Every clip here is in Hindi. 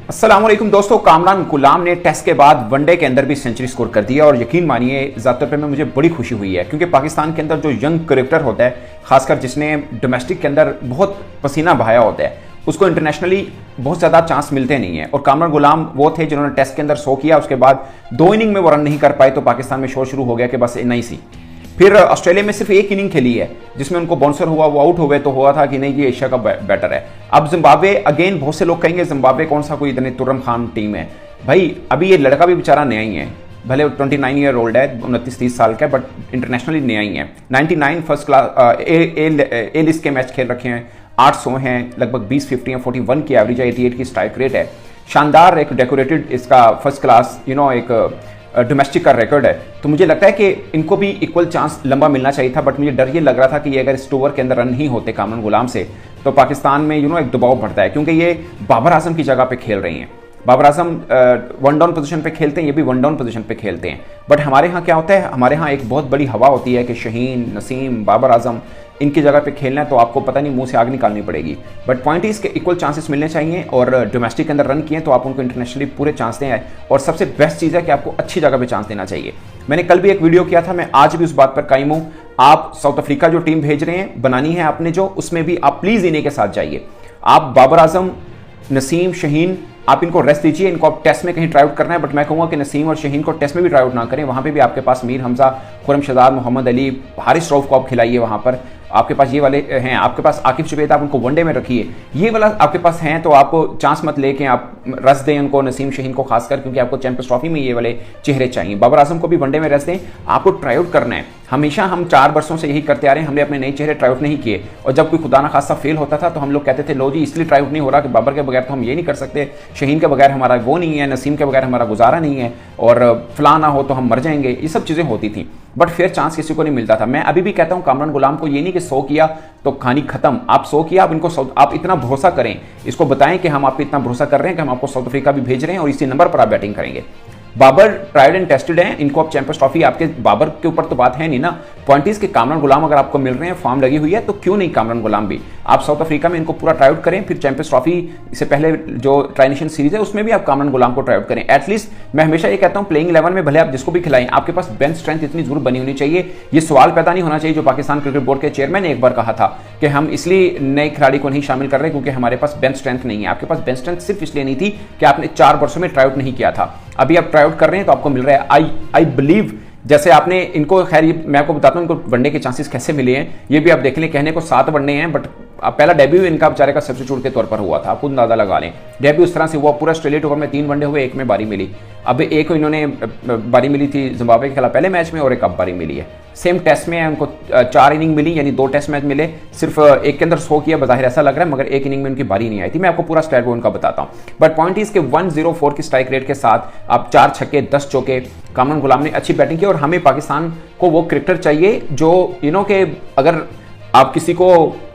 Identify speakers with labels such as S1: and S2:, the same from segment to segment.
S1: अस्सलामुअलैकुम दोस्तों, कामरान गुलाम ने टेस्ट के बाद वनडे के अंदर भी सेंचुरी स्कोर कर दिया और यकीन मानिए ज़्यादातर पे में मुझे बड़ी खुशी हुई है क्योंकि पाकिस्तान के अंदर जो यंग क्रिकेटर होता है, खासकर जिसने डोमेस्टिक के अंदर बहुत पसीना बहाया होता है, उसको इंटरनेशनली बहुत ज़्यादा चांस मिलते नहीं है। और कामरान गुलाम वो थे जिन्होंने टेस्ट के अंदर 100 किया, उसके बाद 2 इनिंग में वो रन नहीं कर पाए तो पाकिस्तान में शोर शुरू हो गया कि बस नहीं सी। फिर ऑस्ट्रेलिया में सिर्फ 1 इनिंग खेली है जिसमें उनको बाउंसर हुआ, वो आउट हो गए तो हुआ था कि नहीं ये एशिया का बैटर है। अब जिम्बाब्वे, अगेन बहुत से लोग कहेंगे जिम्बाब्वे कौन सा कोई इतनी तुर्रम खान टीम है। भाई अभी ये लड़का भी बेचारा नया ही है, भले 29 ईयर ओल्ड है, 29-30 साल का है, बट इंटरनेशनली नया ही है। 99 फर्स्ट क्लास ए लिस्ट के मैच खेल रखे हैं, 800 हैं, लगभग 20 50 या 41 की एवरेज है, 88 की स्ट्राइक रेट है। शानदार एक डेकोरेटेड इसका फर्स्ट क्लास एक डोमेस्टिक का रिकॉर्ड है। तो मुझे लगता है कि इनको भी इक्वल चांस लंबा मिलना चाहिए था, बट मुझे डर ये लग रहा था कि ये अगर इस ओवर के अंदर रन नहीं होते कामरान गुलाम से तो पाकिस्तान में एक दबाव बढ़ता है क्योंकि ये बाबर आजम की जगह पे खेल रही हैं। Babar Azam one down position पे खेलते हैं, ये भी वन डाउन पोजीशन पे खेलते हैं। बट हमारे यहाँ क्या होता है, हमारे यहाँ एक बहुत बड़ी हवा होती है कि शहीन, नसीम, बाबर आजम इनकी जगह पे खेलना है तो आपको पता नहीं मुंह से आग निकालनी पड़ेगी। बट पॉइंट इज के इक्वल चांसेस मिलने चाहिए और डोमेस्टिक के अंदर रन किए तो आप उनको इंटरनेशनली पूरे चांस दें। और सबसे बेस्ट चीज़ है कि आपको अच्छी जगह पे चांस देना चाहिए। मैंने कल भी एक वीडियो किया था, मैं आज भी उस बात पर कायम हूँ। आप साउथ अफ्रीका जो टीम भेज रहे हैं, बनानी है आपने जो, उसमें भी आप प्लीज़ इन्हीं के साथ जाइए। आप बाबर आजम, नसीम, शहीन, आप इनको रेस्ट दीजिए। इनको आप टेस्ट में कहीं ट्राई आउट करना है, बट मैं कहूँगा कि नसीम और शहीन को टेस्ट में भी ट्राई आउट ना करें। वहाँ पे भी आपके पास मीर हमजा, खुरमशदार, मोहम्मद अली, हारिस रऊफ को आप खिलाइए। वहाँ पर आपके पास ये वाले हैं, आपके पास आकिब जुबैद, आप उनको वनडे में रखिए। ये वाला आपके पास हैं तो आपको चांस मत लेके आप रस दें उनको, नसीम, शहीन को खासकर, क्योंकि आपको चैंपियंस ट्रॉफी में ये वाले चेहरे चाहिए। बाबर आजम को भी वनडे में रस दें, आपको ट्राई आउट करना है। हमेशा हम 4 वर्षों से यही करते आ रहे हैं, हमने अपने नए चेहरे ट्राई आउट नहीं किए। और जब कोई खुदा ना खासा फेल होता था तो हम लोग कहते थे लो जी इसलिए ट्राई आउट नहीं हो रहा कि बाबर के बगैर तो हम ये नहीं कर सकते, शहीन के बगैर हमारा वो नहीं है, नसीम के बगैर हमारा गुजारा नहीं है, और फलां ना हो तो हम मर जाएंगे। ये सब चीज़ें होती थी, बट फिर चांस किसी को नहीं मिलता था। मैं अभी भी कहता हूं कामरान गुलाम को ये नहीं कि 100 किया तो कहानी खत्म। आप 100 किया, आप इनको आप इतना भरोसा करें, इसको बताएं कि हम आप पे इतना भरोसा कर रहे हैं कि हम आपको साउथ अफ्रीका भी भेज रहे हैं और इसी नंबर पर आप बैटिंग करेंगे। बाबर ट्राइड एंड टेस्टेड हैं, इनको आप चैंपियंस ट्रॉफी, आपके बाबर के ऊपर तो बात है नहीं ना। पॉइंट इज के कामरान गुलाम अगर आपको मिल रहे हैं, फॉर्म लगी हुई है, तो क्यों नहीं कामरान गुलाम भी आप साउथ अफ्रीका में इनको पूरा ट्राई आउट करें। फिर चैंपियंस ट्रॉफी से पहले जो ट्राई नेशन सीरीज है उसमें भी आप कामरान गुलाम को ट्राई आउट करें। एटलीस्ट मैं हमेशा ये कहता हूं प्लेइंग 11 में भले आप जिसको भी खिलाएं, आपके पास बेंच स्ट्रेंथ इतनी जरूर बनी होनी चाहिए। ये सवाल पैदा नहीं होना चाहिए जो पाकिस्तान क्रिकेट बोर्ड के चेयरमैन ने एक बार कहा था कि हम इसलिए नए खिलाड़ी को नहीं शामिल कर रहे क्योंकि हमारे पास बेंच स्ट्रेंथ नहीं है। आपके पास बेंच स्ट्रेंथ सिर्फ इसलिए नहीं थी कि आपने 4 वर्षों में ट्राई आउट नहीं किया था। अभी आप ट्राई आउट कर रहे हैं तो आपको मिल रहा है। आई बिलीव जैसे आपने इनको, खैर मैं आपको बताता हूं इनको वनडे के चांसेस कैसे मिले हैं, ये भी आप देख लें। कहने को 7 वनडे हैं, बट पहला डेब्यू इनका बेचारे का सब्स्टिट्यूट के तौर पर हुआ था, आप खुद अंदाजा लगा लें। डेब्यू इस तरह से हुआ, पूरा ऑस्ट्रेलिया टूर में 3 वनडे हुए, 1 में बारी मिली। अब एक इन्होंने बारी मिली थी जिम्बाब्वे के खिलाफ पहले मैच में, और एक अब बारी मिली है। सेम टेस्ट में उनको 4 इनिंग मिली, यानी 2 टेस्ट मैच मिले। सिर्फ एक के अंदर 100 किया, बाहिर ऐसा लग रहा है, मगर एक इनिंग में उनकी बारी नहीं आई थी। मैं आपको पूरा स्टैट उनका बताता हूं। बट पॉइंट इज के 104 की स्ट्राइक रेट के साथ आप 4 छक्के 10 चौके, कामरान गुलाम ने अच्छी बैटिंग की। और हमें पाकिस्तान को वो क्रिकेटर चाहिए जो के अगर आप किसी को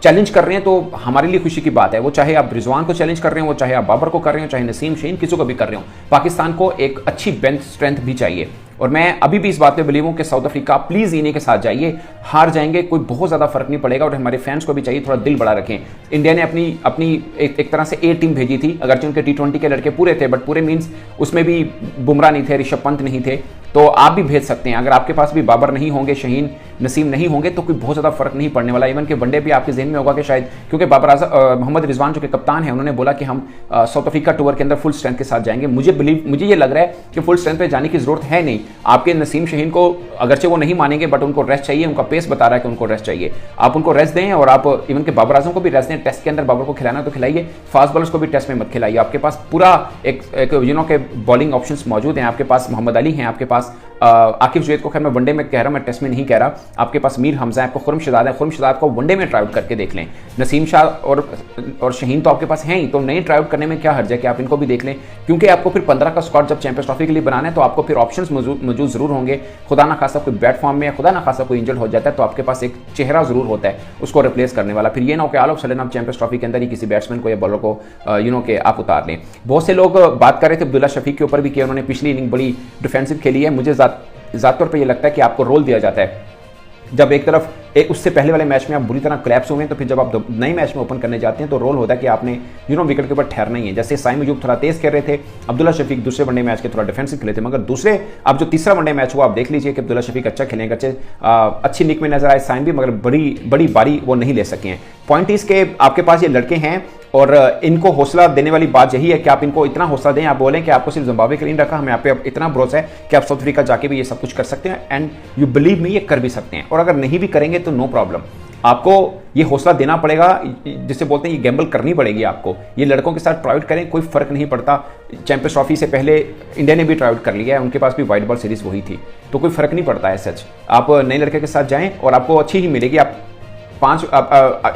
S1: चैलेंज कर रहे हैं तो हमारे लिए खुशी की बात है। वो चाहे आप रिजवान को चैलेंज कर रहे हो, वो चाहे आप बाबर को कर रहे हो, चाहे नसीम, शहीन, किसी को भी कर रहे हो, पाकिस्तान को एक अच्छी बेंच स्ट्रेंथ भी चाहिए। और मैं अभी भी इस बात पे बिलीव हूं कि साउथ अफ्रीका प्लीज इन्हीं के साथ जाइए। हार जाएंगे कोई बहुत ज्यादा फर्क नहीं पड़ेगा। और हमारे फैंस को भी चाहिए थोड़ा दिल बड़ा रखें। इंडिया ने अपनी एक तरह से ए टीम भेजी थी, अगरचे उनके T20 के लड़के पूरे थे, बट पूरे मींस उसमें भी बुमराह नहीं थे, ऋषभ पंत नहीं थे। तो आप भी भेज सकते हैं। अगर आपके पास भी बाबर नहीं होंगे, शहीन, नसीम नहीं होंगे, तो कोई बहुत ज़्यादा फर्क नहीं पड़ने वाला। इवन के वनडे भी आपके जहन में होगा कि शायद, क्योंकि बाबर आजम, मोहम्मद रिजवान जो कि कप्तान है, उन्होंने बोला कि हम साउथ अफ्रीका टूर के अंदर फुल स्ट्रेंथ के साथ जाएंगे। मुझे ये लग रहा है कि फुल स्ट्रेंथ पे जाने की जरूरत है नहीं। आपके नसीम, शहीन को अगरचे वो नहीं मानेंगे, बट उनको रेस्ट चाहिए, उनका पेस बता रहा है कि उनको रेस्ट चाहिए। आप उनको रेस्ट दें और आप इवन के बाबर आजम को भी रेस्ट दें। टेस्ट के अंदर बाबर को खिलाना तो खिलाइए, फास्ट बॉलर्स को भी टेस्ट में मत खिलाइए। आपके पास पूरा एक के बॉलिंग ऑप्शंस मौजूद हैं। आपके पास मोहम्मद अली हैं, आपके पास आकिब जुबैद को, खैर मैं वनडे में कह रहा हूं, मैं टेस्ट में नहीं कह रहा। आपके पास मीर हमजा है, आपको खुरमशदाद है, खुरमशदाद को वनडे में ट्राई आउट करके देख लें। नसीम शाह और शहीन तो आपके पास हैं ही, तो नए ट्राई आउट करने में क्या हर्ज है कि आप इनको भी देख लें। क्योंकि आपको फिर 15 का स्क्वाड जब चैंपियंस ट्रॉफी के लिए बनाना है तो आपको फिर ऑप्शंस मौजूद जरूर होंगे। खुदा ना खासा कोई बैट फॉर्म में या खुदा ना खासा कोई इंजर्ड हो जाता है तो आपके पास एक चेहरा जरूर होता है उसको रिप्लेस करने वाला। फिर ये ना हो कि ऑल ऑफ सडन आप चैंपियंस ट्रॉफी के अंदर ही किसी बैट्समैन को या बॉलर को के आप उतार लें। बहुत से लोग बात कर रहे थे अब्दुल्ला शफीक के ऊपर भी कि उन्होंने पिछली इनिंग बड़ी डिफेंसिव खेली है। मुझे ज़्यादा तौर पर यह लगता है कि आपको रोल दिया जाता है। जब एक तरफ उससे पहले वाले मैच में आप बुरी तरह क्लैप्स हुए हैं, तो फिर जब आप नए मैच में ओपन करने जाते हैं तो रोल होता है कि आपने विकेट के ऊपर ठहरना ही है। जैसे साइम अयूब थोड़ा तेज कर रहे थे, अब्दुल्ला शफीक दूसरे वनडे मैच के थोड़ा डिफेंसिव खेले थे, मगर दूसरे अब जो तीसरा वनडे मैच हुआ आप देख लीजिए कि अब्दुल्ला शफीक अच्छा खेलेंगे, अच्छी निक में नजर आए साइम भी, मगर बड़ी बारी वो नहीं ले सके हैं। पॉइंट इस के आपके पास ये लड़के हैं और इनको हौसला देने वाली बात यही है कि आप इनको इतना हौसला दें, आप बोलें कि आपको सिर्फ जिम्बाब्वे के लिए रखा, हमें आप पे इतना भरोसा है कि आप साउथ अफ्रीका जाके भी ये सब कुछ कर सकते हैं, एंड यू बिलीव मी ये कर भी सकते हैं। और अगर नहीं भी करेंगे तो नो प्रॉब्लम, आपको ये हौसला देना पड़ेगा, जिसे बोलते हैं ये गैम्बल करनी पड़ेगी आपको। ये लड़कों के साथ ट्राई आउट करें, कोई फर्क नहीं पड़ता। चैंपियंस ट्रॉफी से पहले इंडिया ने भी ट्राई आउट कर लिया है, उनके पास भी वाइट बॉल सीरीज वही थी, तो कोई फर्क नहीं पड़ता है सच। आप नए लड़के के साथ जाएं और आपको अच्छी ही मिलेगी। आप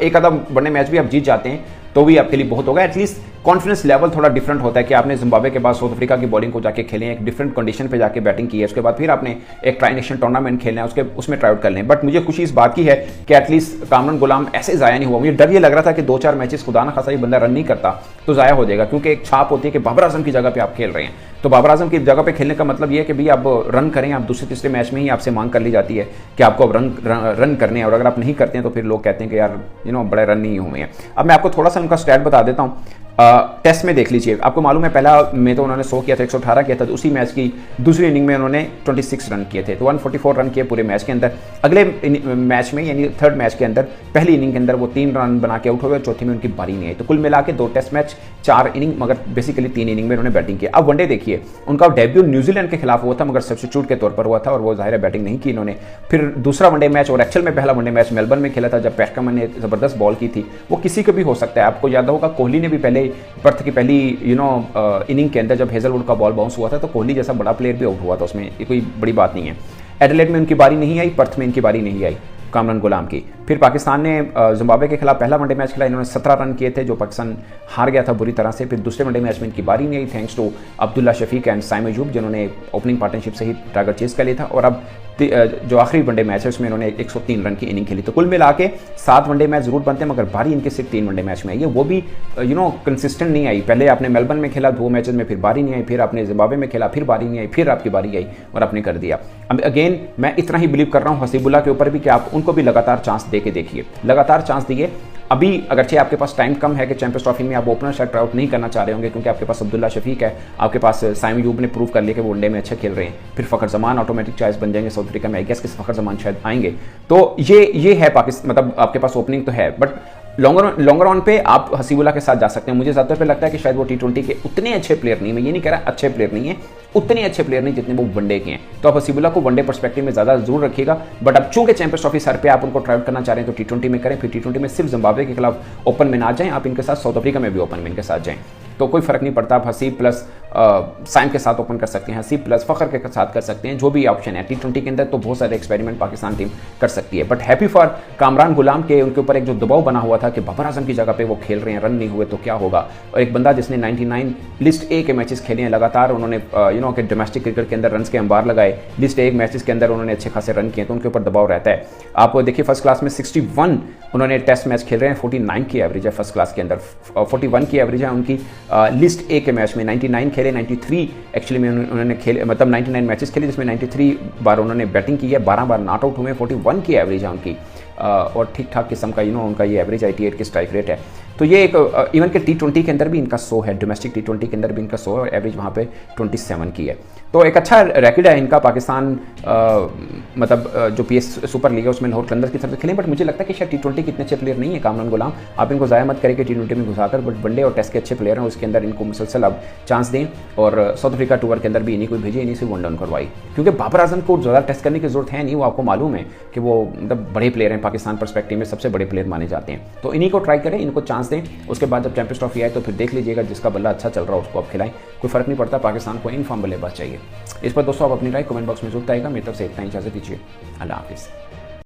S1: एक आधा वनडे मैच भी आप जीत जाते हैं तो भी आपके लिए बहुत होगा। एटलीस्ट कॉन्फिडेंस लेवल थोड़ा डिफरेंट होता है कि आपने जिम्बाब्वे के बाद साउथ अफ्रीका की बॉलिंग को जाके खेलें, एक डिफरेंट कंडीशन पे जाके बैटिंग की है, उसके बाद फिर आपने एक ट्राई नेशन टूर्नामेंट खेलना है, उसमें ट्राई आउट कर लें। बट मुझे खुशी इस बात की है कि एटलीस्ट कामरान गुलाम ऐसे ज़ाया नहीं हुआ। मुझे डर ये लग रहा था कि 2-4 मैचेस खुदा ना खासा ये बंदा रन नहीं करता तो ज़ाया हो जाएगा, क्योंकि एक छाप होती है कि बाबर आजम की जगह पर आप खेल रहे हैं। तो बाबर आजम की जगह पे खेलने का मतलब ये है कि भाई आप रन करें, आप दूसरे तीसरे मैच में ही आपसे मांग कर ली जाती है कि आपको अब रन करने हैं, और अगर आप नहीं करते हैं तो फिर लोग कहते हैं कि यार बड़े रन नहीं हुए हैं। अब मैं आपको थोड़ा सा उनका स्टैट बता देता हूँ। टेस्ट में देख लीजिए, आपको मालूम है पहला में तो उन्होंने 100 किया था, 118 किया था, तो उसी मैच की दूसरी इनिंग में उन्होंने 26 रन किए थे, तो 144 रन किए पूरे मैच के अंदर। अगले मैच में यानी थर्ड मैच के अंदर पहली इनिंग के अंदर वो 3 रन बना के आउट हो गए, चौथी में उनकी बारी नहीं आई। तो कुल मिला के 2 टेस्ट मैच 4 इनिंग, मगर बेसिकली 3 इनिंग में उन्होंने बैटिंग की। अब वनडे देखिए, उनका डेब्यू न्यूजीलैंड के खिलाफ हुआ था, मगर सब्स्टिट्यूट के तौर पर हुआ था और वो जाहिर है बैटिंग नहीं की इन्होंने। फिर दूसरा वनडे मैच और एक्चुअल में पहला वनडे मैच मेलबर्न में खेला था, जब पैट कमिंस ने जबरदस्त बॉल की थी। वो किसी को भी हो सकता है, आपको याद होगा कोहली ने भी पहले पर्थ की पहली इनिंग के अंदर जब हेजलवुड का बॉल बाउंस हुआ था तो कोहली जैसा बड़ा प्लेयर भी आउट हुआ था, उसमें ये कोई बड़ी बात नहीं है। एडिलेड में उनकी बारी नहीं आई, पर्थ में इनकी बारी नहीं आई कामरान गुलाम की। फिर पाकिस्तान ने जिम्बाब्वे के खिलाफ पहला वनडे मैच खेला, इन्होंने 17 रन किए थे, जो पाकिस्तान हार गया था बुरी तरह से। फिर दूसरे वनडे मैच में इनकी बारी नहीं आई, thanks to Abdullah Shafique and Saim Ayub, जिन्होंने ओपनिंग पार्टनरशिप से ही टारगेट चेज कर लिया था। और अब जो आखिरी वनडे मैच है उसमें इन्होंने 103 रन की इनिंग खेली। तो कुल मिला के 7 वनडे मैच जरूर बनते हैं, मगर बारी इनके सिर्फ 3 वनडे मैच में आई है, वो भी कंसिस्टेंट नहीं आई। पहले आपने मेलबर्न में खेला 2 मैचेस में, फिर बारी नहीं आई, फिर आपने जिम्बाब्वे में खेला, फिर बारी नहीं आई, फिर आपकी बारी आई और आपने कर दिया। अब अगेन मैं इतना ही बिलीव कर रहा हूँ हसीबुल्ला के ऊपर भी कि आप उनको भी लगातार चांस दे के देखिए, लगातार चांस दिए। अभी अगरचे आपके पास टाइम कम है कि चैंपियंस ट्रॉफी में आप ओपनर शायद ट्राई आउट नहीं करना चाह रहे होंगे, क्योंकि आपके पास अब्दुल्ला शफीक है, आपके पास साइम अयूब ने प्रूव कर लिया कि वो वनडे में अच्छे खेल रहे हैं। फिर फ़खर जमान ऑटोमेटिक चॉइस बन जाएंगे साउथ अफ्रीका में, आई गेस कि फ़खर जमान शायद आएंगे। तो ये है पाकिस्तान, मतलब आपके पास ओपनिंग तो है, बट लॉन्गर ऑन पे आप हसीबुल्ला के साथ जा सकते हैं। मुझे ज़्यादातर पे लगता है कि शायद वो T20 के उतने अच्छे प्लेयर नहीं, मैं ये नहीं कह रहा अच्छे प्लेयर नहीं है, उतने अच्छे प्लेयर नहीं जितने वो वनडे के हैं। तो आप हसीबुल्ला को वनडे पर्सपेक्टिव में ज़्यादा जरूर रखिएगा। बट अब चूंकि चैंपियंस ट्रॉफी सर पे आप उनको ट्राई आउट करना चाह रहे हैं तो T20 में करें, फिर T20 में सिर्फ जिम्बाब्वे के खिलाफ ओपन में ना जाएं, आप इनके साथ साउथ अफ्रीका में भी ओपन में इनके साथ जाएं, तो कोई फर्क नहीं पड़ता। आप हसीब प्लस साइम के साथ ओपन कर सकते हैं, हसीब प्लस फ़खर के साथ कर सकते हैं, जो भी ऑप्शन है। T20 के अंदर तो बहुत सारे एक्सपेरिमेंट पाकिस्तान टीम कर सकती है। बट हैप्पी फॉर कामरान गुलाम के, उनके ऊपर एक जो दबाव बना हुआ था कि बाबर आजम की जगह पे वो खेल रहे हैं, रन नहीं हुए तो क्या होगा। और एक बंदा जिसने 99 लिस्ट ए के मैचेस खेले हैं लगातार, उन्होंने कि डोमेस्टिक क्रिकेट के अंदर रन के अंबार लगाए, लिस्ट ए मैचेस के अंदर उन्होंने अच्छे खासे रन किए, तो उनके ऊपर दबाव रहता है। आप देखिए फर्स्ट क्लास में 61 उन्होंने टेस्ट मैच खेल रहे हैं, 49 की एवरेज है फर्स्ट क्लास के अंदर, 41 की एवरेज है उनकी। लिस्ट ए के मैच में 99 खेले, 93 एक्चुअली में उन्होंने खेले, मतलब 99 मैचेस खेले जिसमें 93 बार उन्होंने बैटिंग की है, 12 बार नॉट आउट हुए, 41 की एवरेज है उनकी। और ठीक ठाक किस्म का उनका ये एवरेज 88 की स्ट्राइक रेट है। तो ये एक इवन के T20 के अंदर भी इनका 100 है, डोमेस्टिक T20 के अंदर भी इनका 100 है और एवरेज वहाँ पे 27 की है। तो एक अच्छा रैकेट है इनका। पाकिस्तान मतलब जो PS सुपर लीग है उसमें लाहौर कलंदर्स की तरफ से खेले, बट मुझे लगता है कि शायद T20 के इतने अच्छे प्लेयर नहीं है कामरान गुलाम। आप इनको ज़ाया मत करें कि T20 में घुसाकर, बट वनडे और टेस्ट के अच्छे प्लेयर हैं, उसके अंदर इनको मुसलसल अब चांस दें। और साउथ अफ्रीका टूर के अंदर भी इन्हीं को भेजिए, इन्हीं से वनडे करवाई, क्योंकि बाबर आजम को ज़्यादा टेस्ट करने की जरूरत है नहीं, वो आपको मालूम है कि वो मतलब बड़े प्लेयर हैं, पाकिस्तान पर्सपेक्टिव में सबसे बड़े प्लेयर माने जाते हैं। तो इन्हीं को ट्राई करें, इनको चांस दें। उसके बाद जब चैंपियंस ट्रॉफी आए तो फिर देख लीजिएगा, जिसका बल्ला अच्छा चल रहा है उसको आप खिलाएं, कोई फर्क नहीं पड़ता। पाकिस्तान को इन फॉर्म बल्लेबाज चाहिए। इस पर दोस्तों आप अपनी राय कमेंट बॉक्स में जरूर आएगा। मेरी तरफ से इतना ही, इजाजत दीजिए, अल्लाह हाफिज़।